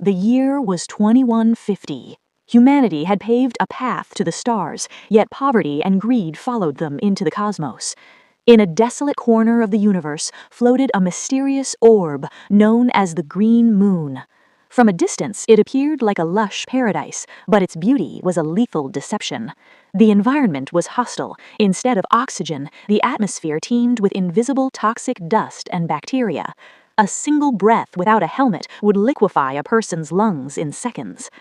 The year was 2150. Humanity had paved a path to the stars, yet poverty and greed followed them into the cosmos. In a desolate corner of the universe floated a mysterious orb known as the Green Moon. From a distance, it appeared like a lush paradise, but its beauty was a lethal deception. The environment was hostile. Instead of oxygen, the atmosphere teemed with invisible toxic dust and bacteria. A single breath without a helmet would liquefy a person's lungs in seconds.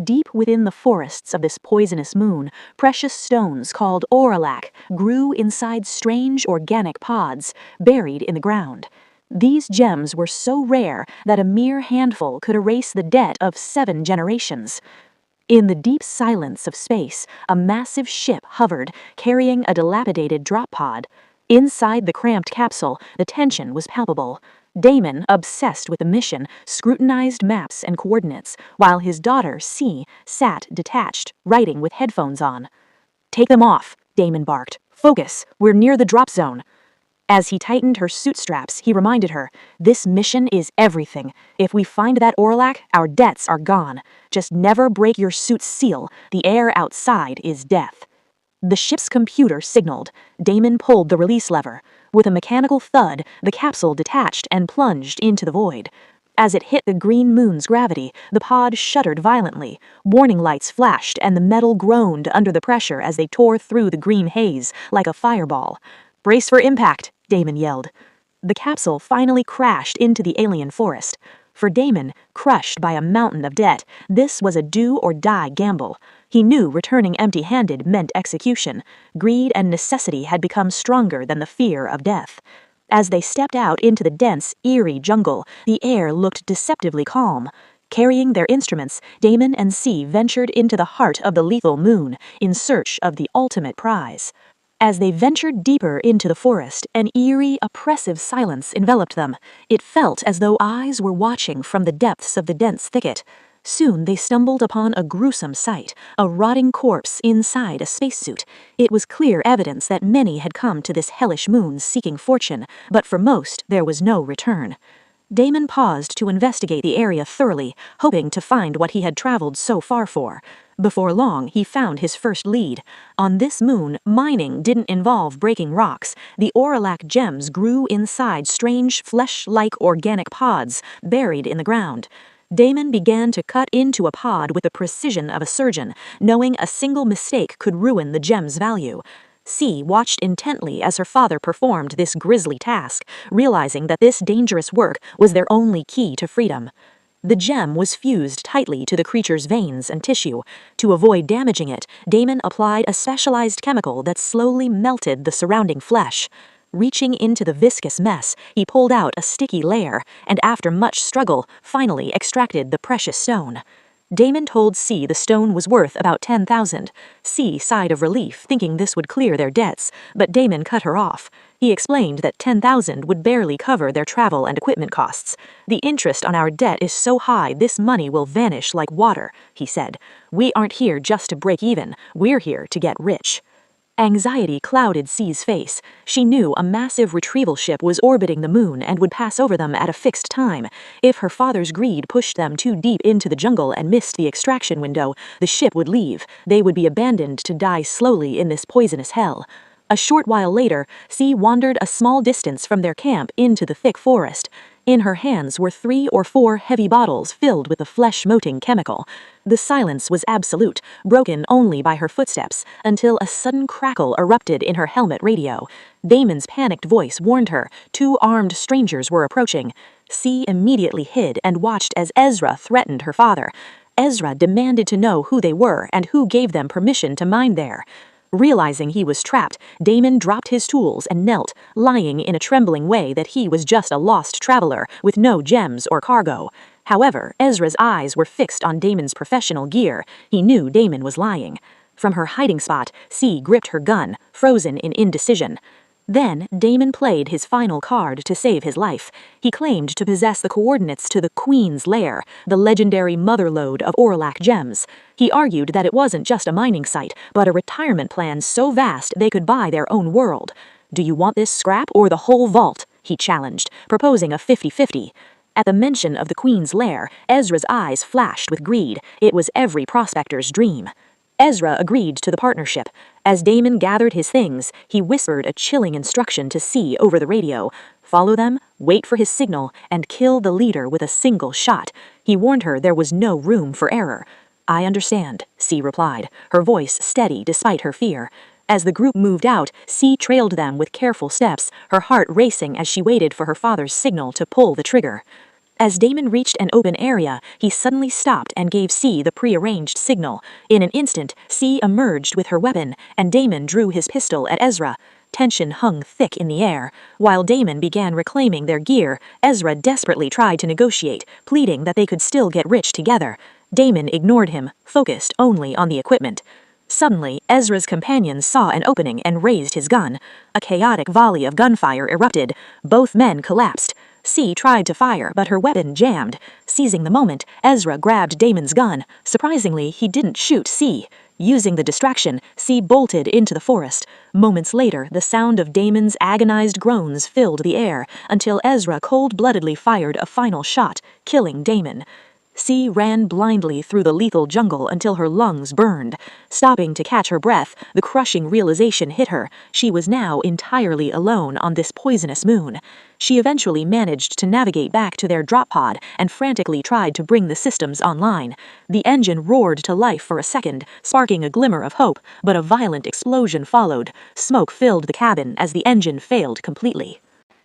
Deep within the forests of this poisonous moon, precious stones called auralac grew inside strange organic pods buried in the ground. These gems were so rare that a mere handful could erase the debt of 7 generations. In the deep silence of space, a massive ship hovered, carrying a dilapidated drop pod. Inside the cramped capsule, the tension was palpable. Damon, obsessed with the mission, scrutinized maps and coordinates, while his daughter, C, sat detached, writing with headphones on. "Take them off," Damon barked. "Focus, we're near the drop zone." As he tightened her suit straps, he reminded her, "This mission is everything. If we find that auralac, our debts are gone. Just never break your suit's seal. The air outside is death." The ship's computer signaled. Damon pulled the release lever. With a mechanical thud, the capsule detached and plunged into the void. As it hit the Green Moon's gravity, the pod shuddered violently. Warning lights flashed, and the metal groaned under the pressure as they tore through the green haze like a fireball. "Brace for impact," Damon yelled. The capsule finally crashed into the alien forest. For Damon, crushed by a mountain of debt, this was a do-or-die gamble. He knew returning empty-handed meant execution. Greed and necessity had become stronger than the fear of death. As they stepped out into the dense, eerie jungle, the air looked deceptively calm. Carrying their instruments, Damon and C ventured into the heart of the lethal moon in search of the ultimate prize. As they ventured deeper into the forest, an eerie, oppressive silence enveloped them. It felt as though eyes were watching from the depths of the dense thicket. Soon they stumbled upon a gruesome sight, a rotting corpse inside a spacesuit. It was clear evidence that many had come to this hellish moon seeking fortune, but for most there was no return. Damon paused to investigate the area thoroughly, hoping to find what he had traveled so far for. Before long, he found his first lead. On this moon, mining didn't involve breaking rocks. The auralac gems grew inside strange, flesh-like organic pods buried in the ground. Damon began to cut into a pod with the precision of a surgeon, knowing a single mistake could ruin the gem's value. C watched intently as her father performed this grisly task, realizing that this dangerous work was their only key to freedom. The gem was fused tightly to the creature's veins and tissue. To avoid damaging it, Damon applied a specialized chemical that slowly melted the surrounding flesh. Reaching into the viscous mess, he pulled out a sticky layer, and after much struggle, finally extracted the precious stone. Damon told C the stone was worth about 10,000. C sighed of relief, thinking this would clear their debts, but Damon cut her off. He explained that 10,000 would barely cover their travel and equipment costs. "The interest on our debt is so high this money will vanish like water," he said. "We aren't here just to break even, we're here to get rich." Anxiety clouded C's face. She knew a massive retrieval ship was orbiting the moon and would pass over them at a fixed time. If her father's greed pushed them too deep into the jungle and missed the extraction window, the ship would leave. They would be abandoned to die slowly in this poisonous hell. A short while later, C wandered a small distance from their camp into the thick forest. In her hands were 3 or 4 heavy bottles filled with a flesh-moting chemical. The silence was absolute, broken only by her footsteps, until a sudden crackle erupted in her helmet radio. Damon's panicked voice warned her 2 armed strangers were approaching. C immediately hid and watched as Ezra threatened her father. Ezra demanded to know who they were and who gave them permission to mine there. Realizing he was trapped, Damon dropped his tools and knelt, lying in a trembling way that he was just a lost traveler with no gems or cargo. However, Ezra's eyes were fixed on Damon's professional gear. He knew Damon was lying. From her hiding spot, C gripped her gun, frozen in indecision. Then, Damon played his final card to save his life. He claimed to possess the coordinates to the Queen's Lair, the legendary motherlode of auralac gems. He argued that it wasn't just a mining site, but a retirement plan so vast they could buy their own world. "Do you want this scrap or the whole vault?" he challenged, proposing a 50-50. At the mention of the Queen's lair, Ezra's eyes flashed with greed. It was every prospector's dream. Ezra agreed to the partnership. As Damon gathered his things, he whispered a chilling instruction to C over the radio. Follow them, wait for his signal, and kill the leader with a single shot. He warned her there was no room for error. I understand, C replied, her voice steady despite her fear. As the group moved out, C trailed them with careful steps, her heart racing as she waited for her father's signal to pull the trigger. As Damon reached an open area, he suddenly stopped and gave C the prearranged signal. In an instant, C emerged with her weapon, and Damon drew his pistol at Ezra. Tension hung thick in the air. While Damon began reclaiming their gear, Ezra desperately tried to negotiate, pleading that they could still get rich together. Damon ignored him, focused only on the equipment. Suddenly, Ezra's companion saw an opening and raised his gun. A chaotic volley of gunfire erupted. Both men collapsed. C tried to fire, but her weapon jammed. Seizing the moment, Ezra grabbed Damon's gun. Surprisingly, he didn't shoot C. Using the distraction, C bolted into the forest. Moments later, the sound of Damon's agonized groans filled the air, until Ezra cold-bloodedly fired a final shot, killing Damon. C ran blindly through the lethal jungle until her lungs burned. Stopping to catch her breath, the crushing realization hit her. She was now entirely alone on this poisonous moon. She eventually managed to navigate back to their drop pod and frantically tried to bring the systems online. The engine roared to life for a second, sparking a glimmer of hope, but a violent explosion followed. Smoke filled the cabin as the engine failed completely.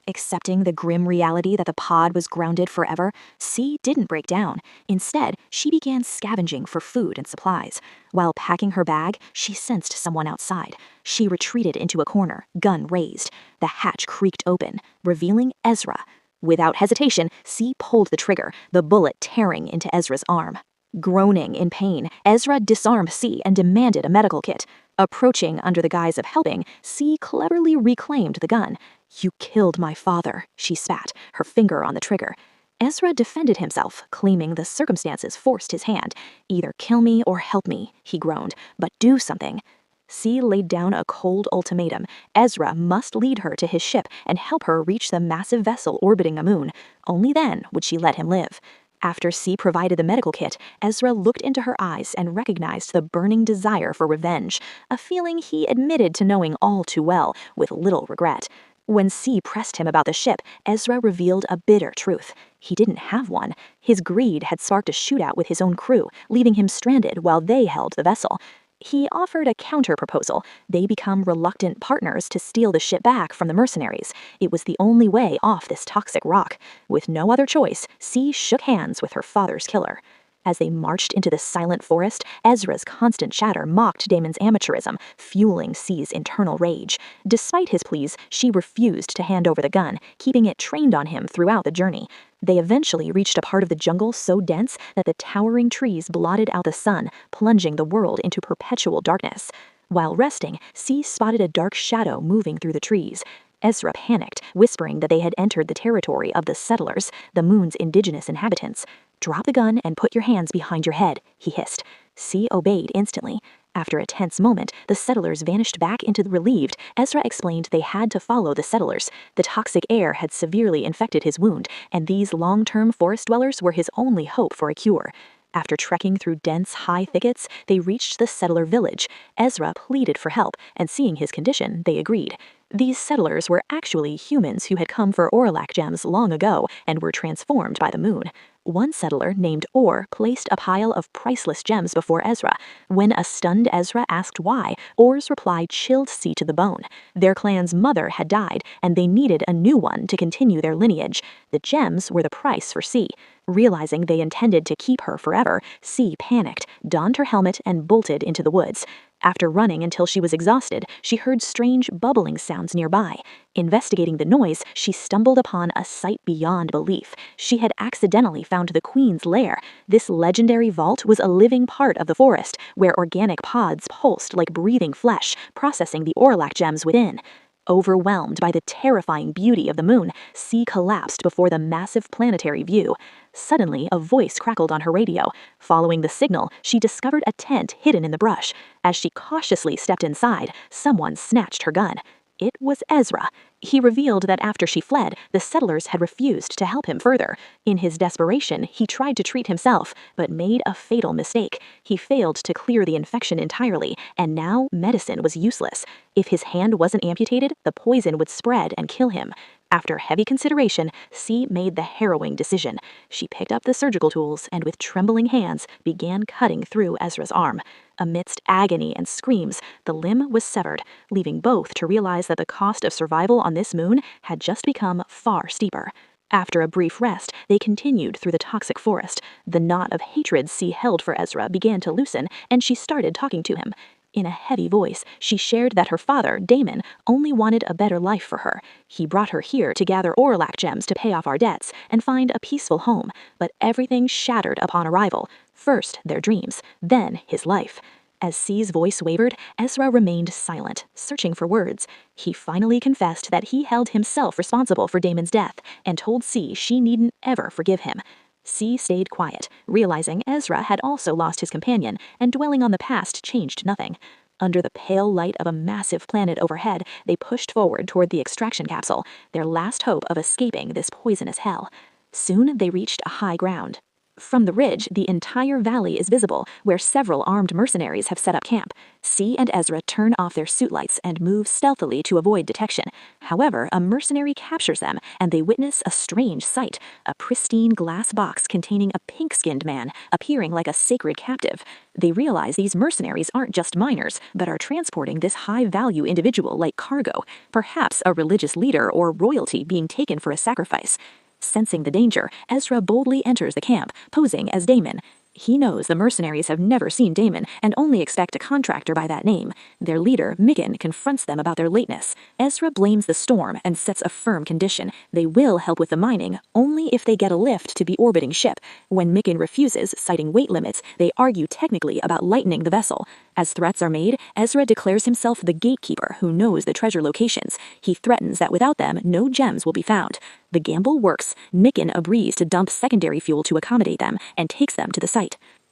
Accepting the grim reality that the pod was grounded forever, C didn't break down. Instead, she began scavenging for food and supplies. While packing her bag, she sensed someone outside. She retreated into a corner, gun raised. The hatch creaked open, revealing Ezra. Without hesitation, C pulled the trigger, the bullet tearing into Ezra's arm. Groaning in pain, Ezra disarmed C and demanded a medical kit. Approaching under the guise of helping, C cleverly reclaimed the gun. "You killed my father," she spat, her finger on the trigger. Ezra defended himself, claiming the circumstances forced his hand. "Either kill me or help me," he groaned, "but do something." C laid down a cold ultimatum. Ezra must lead her to his ship and help her reach the massive vessel orbiting a moon. Only then would she let him live. After C provided the medical kit, Ezra looked into her eyes and recognized the burning desire for revenge, a feeling he admitted to knowing all too well, with little regret. When C pressed him about the ship, Ezra revealed a bitter truth. He didn't have one. His greed had sparked a shootout with his own crew, leaving him stranded while they held the vessel. He offered a counter-proposal. They become reluctant partners to steal the ship back from the mercenaries. It was the only way off this toxic rock. With no other choice, C shook hands with her father's killer. As they marched into the silent forest, Ezra's constant chatter mocked Damon's amateurism, fueling C's internal rage. Despite his pleas, she refused to hand over the gun, keeping it trained on him throughout the journey. They eventually reached a part of the jungle so dense that the towering trees blotted out the sun, plunging the world into perpetual darkness. While resting, C spotted a dark shadow moving through the trees. Ezra panicked, whispering that they had entered the territory of the settlers, the moon's indigenous inhabitants. "Drop the gun and put your hands behind your head," he hissed. C obeyed instantly. After a tense moment, the settlers vanished back into the relieved. Ezra explained they had to follow the settlers. The toxic air had severely infected his wound, and these long-term forest dwellers were his only hope for a cure. After trekking through dense, high thickets, they reached the settler village. Ezra pleaded for help, and seeing his condition, they agreed. These settlers were actually humans who had come for Auralac gems long ago and were transformed by the moon. One settler, named Orr, placed a pile of priceless gems before Ezra. When a stunned Ezra asked why, Orr's reply chilled C to the bone. Their clan's mother had died, and they needed a new one to continue their lineage. The gems were the price for C. Realizing they intended to keep her forever, C panicked, donned her helmet, and bolted into the woods. After running until she was exhausted, she heard strange bubbling sounds nearby. Investigating the noise, she stumbled upon a sight beyond belief. She had accidentally found the Queen's lair. This legendary vault was a living part of the forest, where organic pods pulsed like breathing flesh, processing the Auralac gems within. Overwhelmed by the terrifying beauty of the moon, C collapsed before the massive planetary view. Suddenly, a voice crackled on her radio. Following the signal, she discovered a tent hidden in the brush. As she cautiously stepped inside, someone snatched her gun. It was Ezra. He revealed that after she fled, the settlers had refused to help him further. In his desperation, he tried to treat himself, but made a fatal mistake. He failed to clear the infection entirely, and now medicine was useless. If his hand wasn't amputated, the poison would spread and kill him. After heavy consideration, C made the harrowing decision. She picked up the surgical tools and with trembling hands began cutting through Ezra's arm. Amidst agony and screams, the limb was severed, leaving both to realize that the cost of survival on this moon had just become far steeper. After a brief rest, they continued through the toxic forest. The knot of hatred C held for Ezra began to loosen, and she started talking to him. In a heavy voice, she shared that her father, Damon, only wanted a better life for her. He brought her here to gather Orlac gems to pay off our debts and find a peaceful home, but everything shattered upon arrival. First, their dreams, then his life. As C's voice wavered, Ezra remained silent, searching for words. He finally confessed that he held himself responsible for Damon's death and told C she needn't ever forgive him. C stayed quiet, realizing Ezra had also lost his companion, and dwelling on the past changed nothing. Under the pale light of a massive planet overhead, they pushed forward toward the extraction capsule, their last hope of escaping this poisonous hell. Soon they reached a high ground. From the ridge, the entire valley is visible, where several armed mercenaries have set up camp. C and Ezra turn off their suit lights and move stealthily to avoid detection. However, a mercenary captures them, and they witness a strange sight, a pristine glass box containing a pink-skinned man, appearing like a sacred captive. They realize these mercenaries aren't just miners, but are transporting this high-value individual like cargo, perhaps a religious leader or royalty being taken for a sacrifice. Sensing the danger, Ezra boldly enters the camp, posing as Damon. He knows the mercenaries have never seen Damon and only expect a contractor by that name. Their leader, Micken, confronts them about their lateness. Ezra blames the storm and sets a firm condition. They will help with the mining, only if they get a lift to the orbiting ship. When Micken refuses, citing weight limits, they argue technically about lightening the vessel. As threats are made, Ezra declares himself the gatekeeper who knows the treasure locations. He threatens that without them, no gems will be found. The gamble works. Micken agrees to dump secondary fuel to accommodate them and takes them to the site.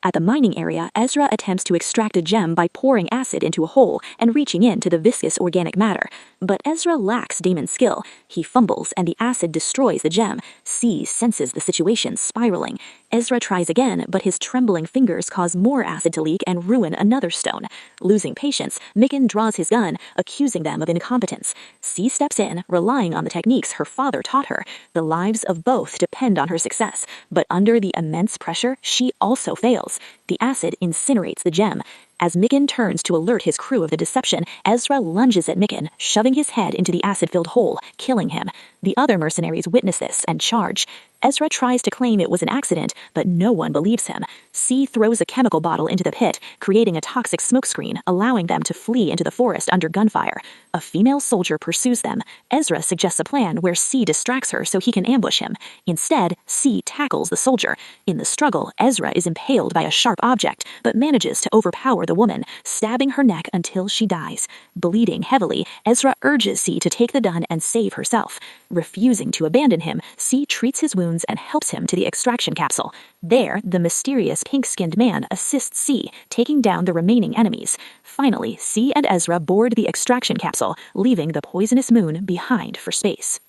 At the mining area, Ezra attempts to extract a gem by pouring acid into a hole and reaching into the viscous organic matter. But Ezra lacks Damon's skill. He fumbles and the acid destroys the gem. C senses the situation spiraling. Ezra tries again, but his trembling fingers cause more acid to leak and ruin another stone. Losing patience, Micken draws his gun, accusing them of incompetence. C steps in, relying on the techniques her father taught her. The lives of both depend on her success, but under the immense pressure, she also fails. The acid incinerates the gem. As Micken turns to alert his crew of the deception, Ezra lunges at Micken, shoving his head into the acid-filled hole, killing him. The other mercenaries witness this and charge. Ezra tries to claim it was an accident, but no one believes him. C throws a chemical bottle into the pit, creating a toxic smokescreen, allowing them to flee into the forest under gunfire. A female soldier pursues them. Ezra suggests a plan where C distracts her so he can ambush him. Instead, C tackles the soldier. In the struggle, Ezra is impaled by a sharp object, but manages to overpower the woman, stabbing her neck until she dies. Bleeding heavily, Ezra urges C to take the gun and save herself. Refusing to abandon him, C treats his wounds and helps him to the extraction capsule. There, the mysterious pink-skinned man assists C, taking down the remaining enemies. Finally, C and Ezra board the extraction capsule, leaving the poisonous moon behind for space.